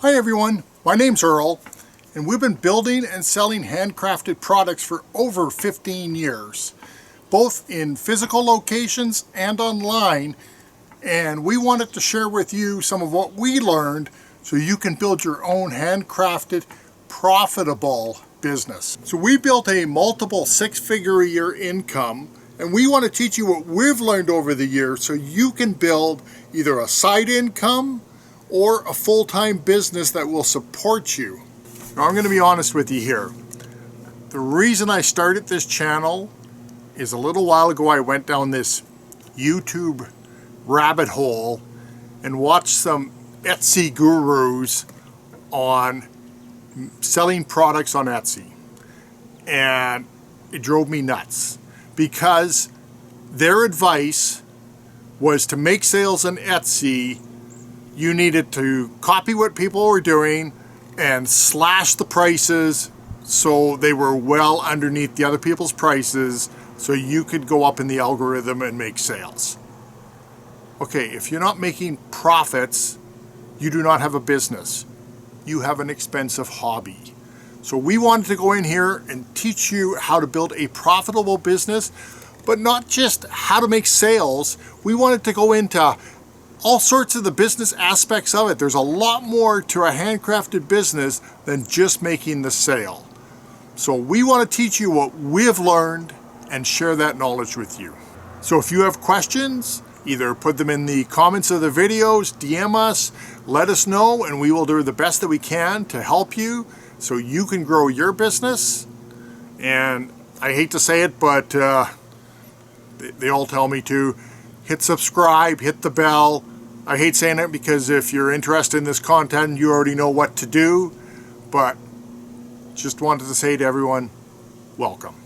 Hi everyone, my name's Earl, and we've been building and selling handcrafted products for over 15 years, both in physical locations and online, and we wanted to share with you some of what we learned so you can build your own handcrafted, profitable business. So we built a multiple six-figure a year income, and we want to teach you what we've learned over the years so you can build either a side income or a full-time business that will support you. Now, I'm going to be honest with you here. The reason I started this channel is a little while ago I went down this YouTube rabbit hole and watched some Etsy gurus on selling products on Etsy. And it drove me nuts because their advice was to make sales on Etsy. You needed to copy what people were doing and slash the prices so they were well underneath the other people's prices so you could go up in the algorithm and make sales. Okay, if you're not making profits, you do not have a business. You have an expensive hobby. So we wanted to go in here and teach you how to build a profitable business, but not just how to make sales. We wanted to go into all sorts of the business aspects of it. There's a lot more to a handcrafted business than just making the sale. So we want to teach you what we've learned and share that knowledge with you. So if you have questions, either put them in the comments of the videos, DM us, let us know, and we will do the best that we can to help you so you can grow your business. And I hate to say it, but they all tell me to hit subscribe, hit the bell. I hate saying it because if you're interested in this content, you already know what to do. But just wanted to say to everyone, welcome.